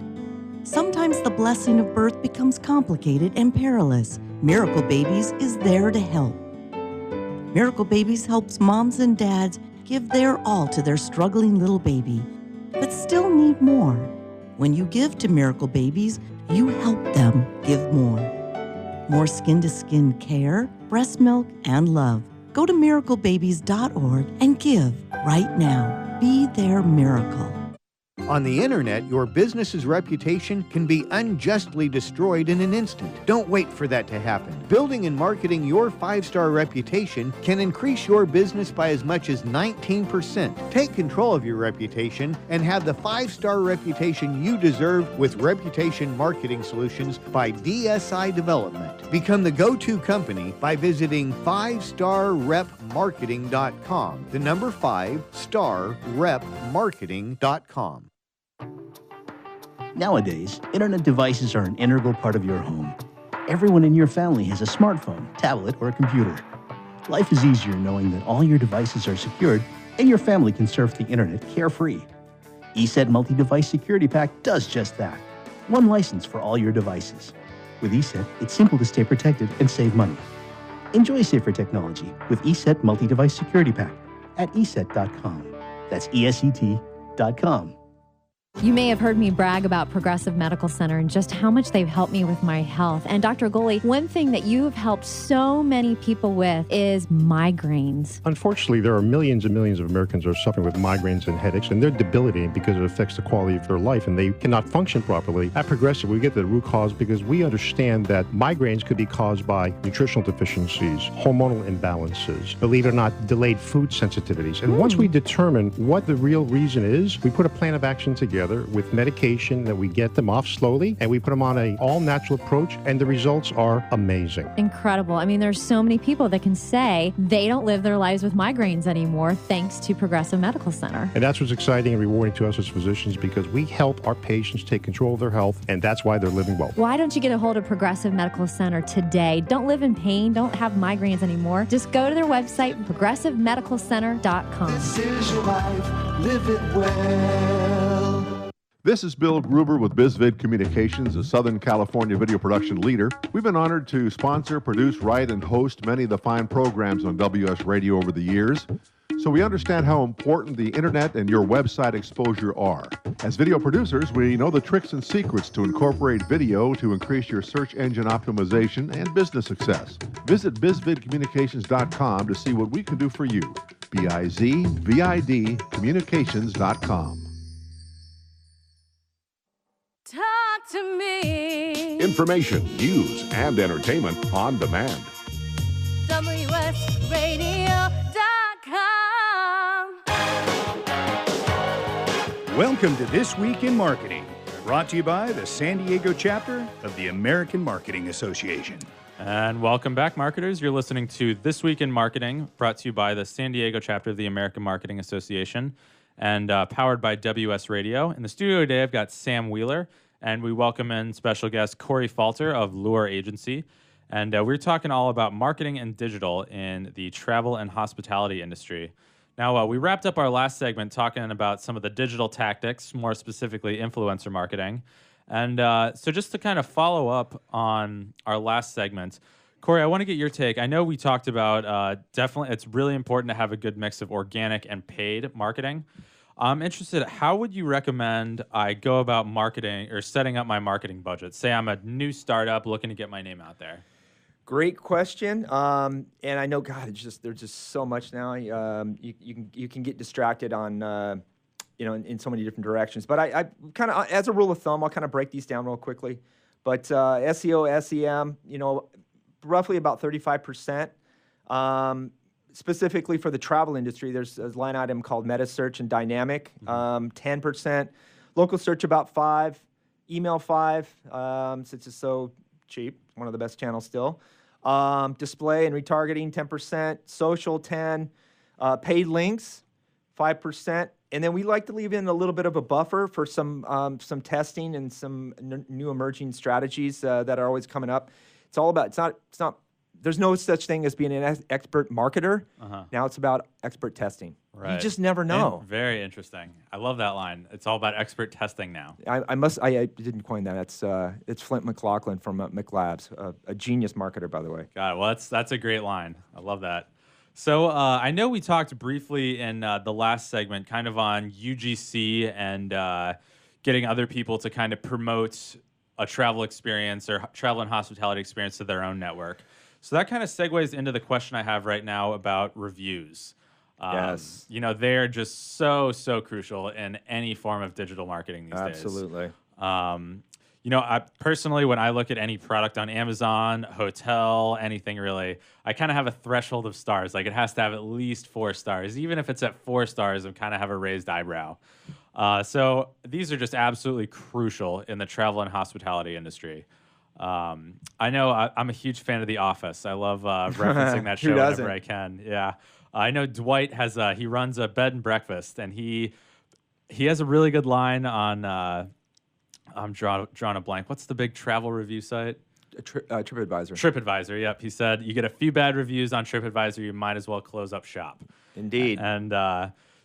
Sometimes the blessing of birth becomes complicated and perilous. Miracle Babies is there to help. Miracle Babies helps moms and dads give their all to their struggling little baby, but still need more. When you give to Miracle Babies, you help them give more. More skin-to-skin care, breast milk, and love. Go to miraclebabies.org and give right now. Be their miracle. On the internet, your business's reputation can be unjustly destroyed in an instant. Don't wait for that to happen. Building and marketing your 5-star reputation can increase your business by as much as 19%. Take control of your reputation and have the 5-star reputation you deserve with Reputation Marketing Solutions by DSI Development. Become the go-to company by visiting 5starrepmarketing.com. The number 5starrepmarketing.com. Nowadays, internet devices are an integral part of your home. Everyone in your family has a smartphone, tablet, or a computer. Life is easier knowing that all your devices are secured and your family can surf the internet carefree. ESET Multi-Device Security Pack does just that. One license for all your devices. With ESET, it's simple to stay protected and save money. Enjoy safer technology with ESET Multi-Device Security Pack at ESET.com. That's ESET.com. You may have heard me brag about Progressive Medical Center and just how much they've helped me with my health. And Dr. Goley, one thing that you have helped so many people with is migraines. Unfortunately, there are millions and millions of Americans who are suffering with migraines and headaches, and they're debilitating because it affects the quality of their life, and they cannot function properly. At Progressive, we get to the root cause because we understand that migraines could be caused by nutritional deficiencies, hormonal imbalances, believe it or not, delayed food sensitivities. And once we determine what the real reason is, we put a plan of action together with medication that we get them off slowly, and we put them on an all-natural approach, and the results are amazing. Incredible. I mean, there's so many people that can say they don't live their lives with migraines anymore thanks to Progressive Medical Center. And that's what's exciting and rewarding to us as physicians, because we help our patients take control of their health, and that's why they're living well. Why don't you get a hold of Progressive Medical Center today? Don't live in pain. Don't have migraines anymore. Just go to their website, progressivemedicalcenter.com. This is your life. Live it well. This is Bill Gruber with BizVid Communications, a Southern California video production leader. We've been honored to sponsor, produce, write, and host many of the fine programs on WS Radio over the years. so we understand how important the internet and your website exposure are. As video producers, we know the tricks and secrets to incorporate video to increase your search engine optimization and business success. Visit bizvidcommunications.com to see what we can do for you. BIZVID communications.com. Talk to me. Information, news, and entertainment on demand. WSRadio.com. Welcome to This Week in Marketing, brought to you by the San Diego chapter of the American Marketing Association. And welcome back, marketers. You're listening to This Week in Marketing, brought to you by the San Diego chapter of the American Marketing Association and powered by WS Radio. In the studio today, I've got Sam Wheeler, and we welcome in special guest Corey Falter of Lure Agency. And we're talking all about marketing and digital in the travel and hospitality industry. Now, we wrapped up our last segment talking about some of the digital tactics, more specifically influencer marketing. And so just to kind of follow up on our last segment, Corey, I want to get your take. I know we talked about definitely it's really important to have a good mix of organic and paid marketing. I'm interested, how would you recommend I go about marketing or setting up my marketing budget? Say I'm a new startup looking to get my name out there. Great question, and I know, God, there's just so much now. You can get distracted on, in so many different directions. But I kind of, as a rule of thumb, I'll kind of break these down real quickly. But SEO, SEM, roughly about 35%. Specifically for the travel industry, there's a line item called meta search and dynamic, 10%. Local search about 5%. Email 5%, since it's so cheap, one of the best channels still. Display and retargeting 10%. Social 10%. Paid links 5%. And then we like to leave in a little bit of a buffer for some testing and some new emerging strategies that are always coming up. It's all about, it's not. There's no such thing as being an expert marketer. Now it's about expert testing. Right. You just never know. And very interesting. I love that line. It's all about expert testing now. I didn't coin that. It's Flint McLaughlin from McLabs, a genius marketer, by the way. Got it. Well, that's a great line. I love that. So I know we talked briefly in the last segment kind of on UGC and getting other people to kind of promote a travel experience or travel and hospitality experience to their own network. So that kind of segues into the question I have right now about reviews. Yes. They're just so crucial in any form of digital marketing these days. Absolutely. I personally, when I look at any product on Amazon, hotel, anything really, I kind of have a threshold of stars. Like it has to have at least 4 stars. Even if it's at 4 stars, I kind of have a raised eyebrow. So these are just absolutely crucial in the travel and hospitality industry. I know I'm a huge fan of The Office. I love referencing that show whenever I can. Yeah. I know Dwight he runs a bed and breakfast, and he has a really good line on, I'm drawing a blank. What's the big travel review site? TripAdvisor. TripAdvisor, yep. He said, you get a few bad reviews on TripAdvisor, you might as well close up shop. Indeed. And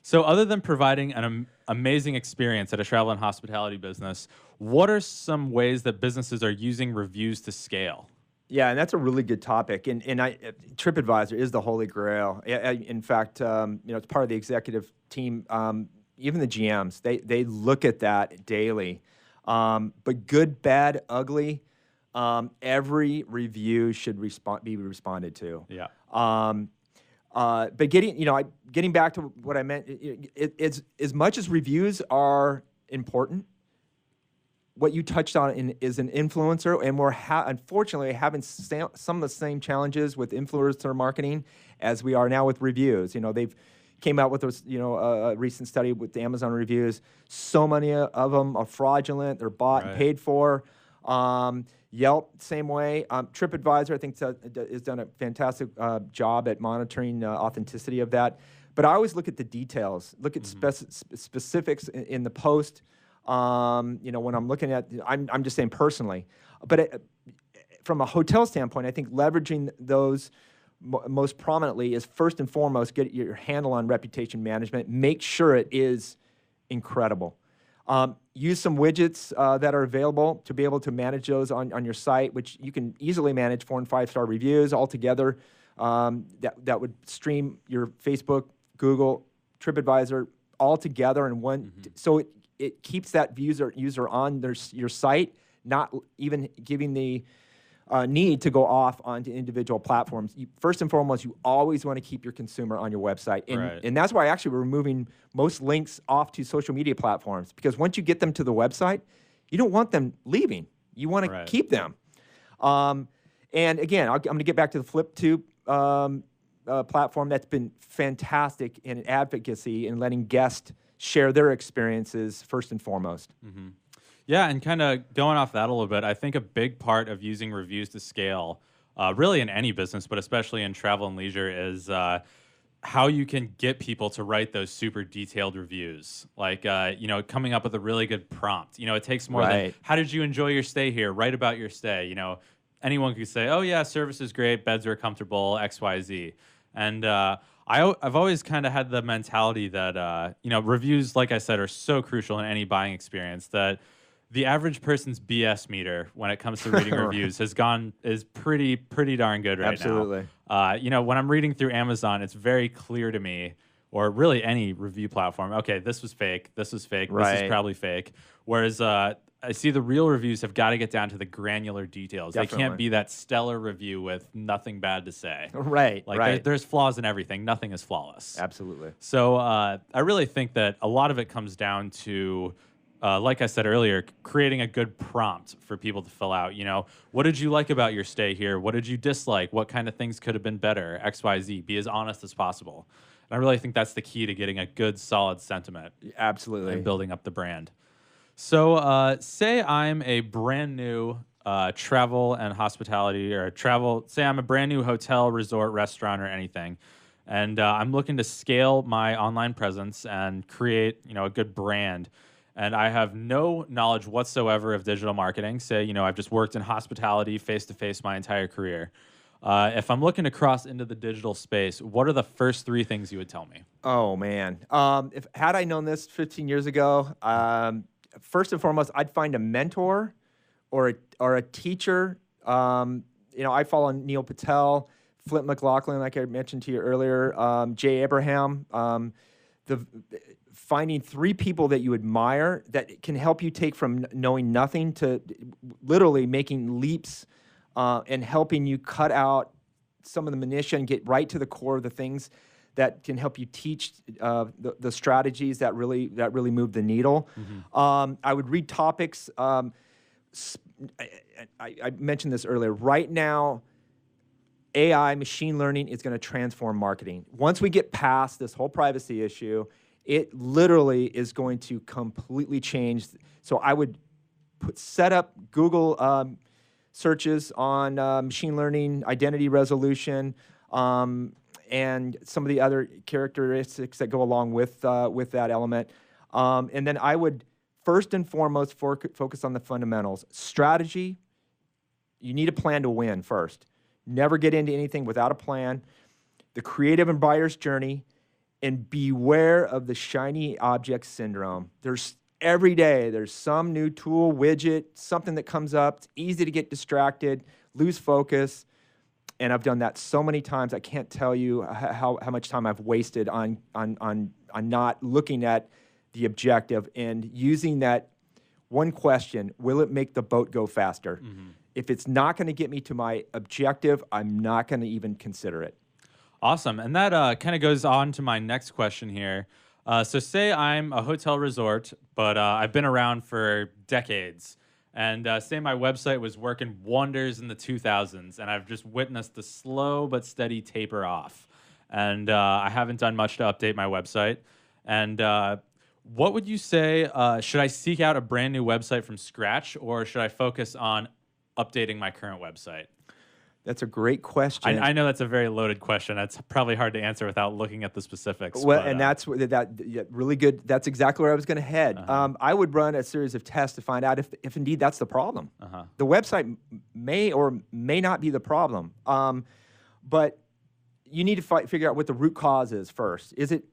so other than providing an amazing experience at a travel and hospitality business, what are some ways that businesses are using reviews to scale? Yeah, and that's a really good topic. And TripAdvisor is the holy grail. In fact, it's part of the executive team. Even the GMs, they look at that daily. But good, bad, ugly, every review should be responded to. Yeah. But getting back to what I meant, it's as much as reviews are important, what you touched on is an influencer, and we're unfortunately having some of the same challenges with influencer marketing as we are now with reviews. They've came out with a recent study with the Amazon reviews. So many of them are fraudulent. They're bought and paid for. Yelp, same way. TripAdvisor, I think, has done a fantastic job at monitoring authenticity of that. But I always look at the details, look at specifics in the post. When I'm looking at, I'm just saying personally. But from a hotel standpoint, I think leveraging those most prominently is first and foremost, get your handle on reputation management. Make sure it is incredible. Use some widgets that are available to be able to manage those on your site, which you can easily manage 4- and 5-star reviews all together. That would stream your Facebook Google, TripAdvisor, all together in one. So it keeps that user on your site, not even giving the need to go off onto individual platforms. First and foremost, you always want to keep your consumer on your website. And that's why actually we're moving most links off to social media platforms, because once you get them to the website, you don't want them leaving. You want to keep them. And again, I'm going to get back to the FlipTube platform. That's been fantastic in advocacy and letting guests share their experiences first and foremost. Yeah, and kind of going off that a little bit, I think a big part of using reviews to scale, really in any business, but especially in travel and leisure, is how you can get people to write those super detailed reviews. Like, coming up with a really good prompt. It takes more than, how did you enjoy your stay here? Write about your stay. Anyone could say, oh, yeah, service is great, beds are comfortable, X, Y, Z. And I've always kind of had the mentality that, reviews, like I said, are so crucial in any buying experience that the average person's BS meter when it comes to reading reviews is pretty darn good right now. When I'm reading through Amazon, it's very clear to me, or really any review platform, okay, this was fake, this was fake, this is probably fake. Whereas I see the real reviews have got to get down to the granular details. They can't be that stellar review with nothing bad to say. There's flaws in everything. Nothing is flawless. Absolutely. So I really think that a lot of it comes down to, like I said earlier, creating a good prompt for people to fill out. What did you like about your stay here? What did you dislike? What kind of things could have been better? X, Y, Z. Be as honest as possible. And I really think that's the key to getting a good, solid sentiment. Absolutely. And building up the brand. So say I'm a brand new travel and hospitality, say I'm a brand new hotel, resort, restaurant, or anything. And I'm looking to scale my online presence and create, a good brand. And I have no knowledge whatsoever of digital marketing. Say, I've just worked in hospitality face-to-face my entire career. If I'm looking to cross into the digital space, what are the first 3 things you would tell me? Oh, man. Had I known this 15 years ago, first and foremost, I'd find a mentor or a teacher. I follow Neil Patel, Flip McLaughlin, like I mentioned to you earlier, Jay Abraham. Finding 3 people that you admire that can help you take from knowing nothing to literally making leaps and helping you cut out some of the minutia and get right to the core of the things that can help you teach the strategies that really move the needle. I would read topics. I mentioned this earlier. Right now, AI, machine learning, is going to transform marketing. Once we get past this whole privacy issue, it literally is going to completely change. So I would set up Google searches on machine learning, identity resolution, and some of the other characteristics that go along with that element. And then I would first and foremost focus on the fundamentals. Strategy, you need a plan to win first. Never get into anything without a plan. The creative and buyer's journey, and beware of the shiny object syndrome. Every day, there's some new tool, widget, something that comes up. It's easy to get distracted, lose focus. And I've done that so many times, I can't tell you how much time I've wasted on not looking at the objective and using that one question: will it make the boat go faster? If it's not going to get me to my objective, I'm not going to even consider it. Awesome. And that kind of goes on to my next question here. So say I'm a hotel resort, but I've been around for decades. And say my website was working wonders in the 2000s, and I've just witnessed the slow but steady taper off. And I haven't done much to update my website. And what would you say, should I seek out a brand new website from scratch, or should I focus on updating my current website? That's a great question. I know that's a very loaded question. It's probably hard to answer without looking at the specifics. Well, and that's really good. That's exactly where I was going to head. I would run a series of tests to find out if indeed that's the problem. The website may or may not be the problem, but you need to figure out what the root cause is first. Is it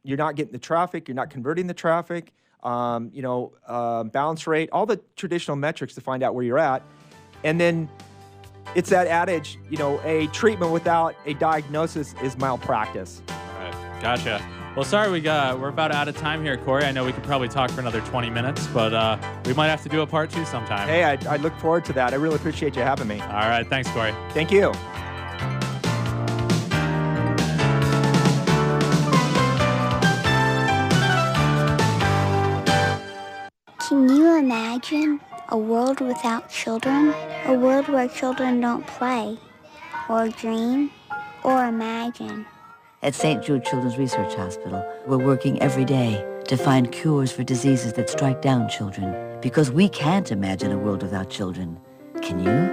you're not getting the traffic, you're not converting the traffic, bounce rate, all the traditional metrics to find out where you're at, and then it's that adage, a treatment without a diagnosis is malpractice. Gotcha. Well, sorry, we're about out of time here, Corey. I know we could probably talk for another 20 minutes, but we might have to do a part 2 sometime. Hey, I look forward to that. I really appreciate you having me. All right. Thanks, Corey. Thank you. Can you imagine a world without children? A world where children don't play, or dream, or imagine. At St. Jude Children's Research Hospital, we're working every day to find cures for diseases that strike down children. Because we can't imagine a world without children. Can you?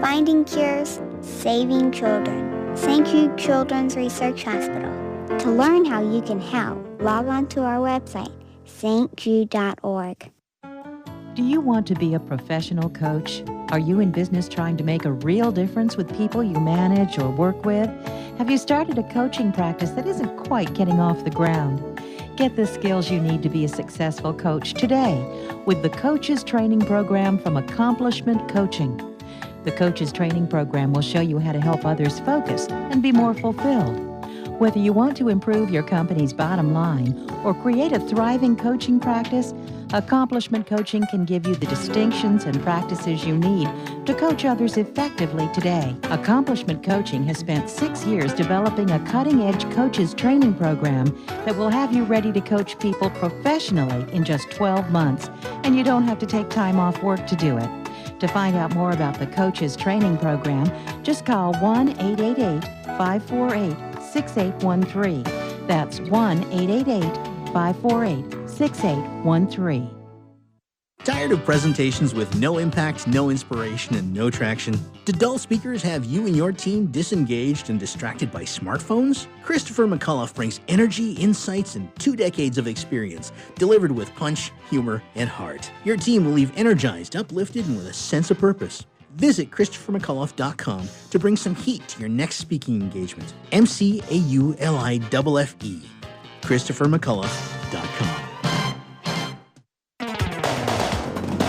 Finding cures, saving children. St. Jude Children's Research Hospital. To learn how you can help, log on to our website, stjude.org. Do you want to be a professional coach? Are you in business trying to make a real difference with people you manage or work with? Have you started a coaching practice that isn't quite getting off the ground? Get the skills you need to be a successful coach today with the Coaches Training Program from Accomplishment Coaching. The Coaches Training Program will show you how to help others focus and be more fulfilled. Whether you want to improve your company's bottom line or create a thriving coaching practice, Accomplishment Coaching can give you the distinctions and practices you need to coach others effectively today. Accomplishment Coaching has spent 6 years developing a cutting-edge coaches training program that will have you ready to coach people professionally in just 12 months, and you don't have to take time off work to do it. To find out more about the Coaches Training Program, just call 1-888-548-6813. That's 1-888-548-6813. Tired of presentations with no impact, no inspiration, and no traction? Do dull speakers have you and your team disengaged and distracted by smartphones? Christopher McAuliffe brings energy, insights, and 2 decades of experience, delivered with punch, humor, and heart. Your team will leave energized, uplifted, and with a sense of purpose. Visit ChristopherMcAuliffe.com to bring some heat to your next speaking engagement. McAuliffe. ChristopherMcAuliffe.com.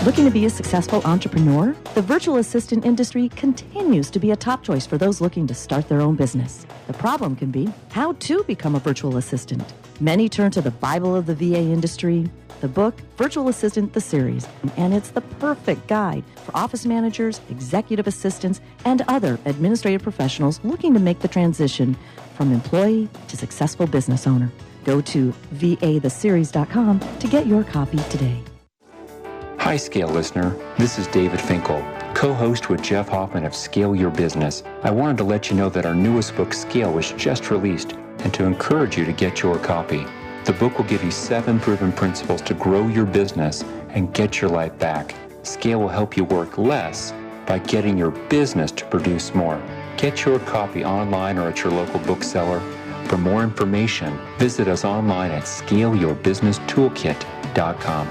Looking to be a successful entrepreneur? The virtual assistant industry continues to be a top choice for those looking to start their own business. The problem can be how to become a virtual assistant. Many turn to the Bible of the VA industry, the book Virtual Assistant, the series, and it's the perfect guide for office managers, executive assistants, and other administrative professionals looking to make the transition from employee to successful business owner. Go to vatheseries.com to get your copy today. Hi, Scale listener. This is David Finkel, co-host with Jeff Hoffman of Scale Your Business. I wanted to let you know that our newest book, Scale, was just released, and to encourage you to get your copy. The book will give you 7 proven principles to grow your business and get your life back. Scale will help you work less by getting your business to produce more. Get your copy online or at your local bookseller. For more information, visit us online at scaleyourbusinesstoolkit.com.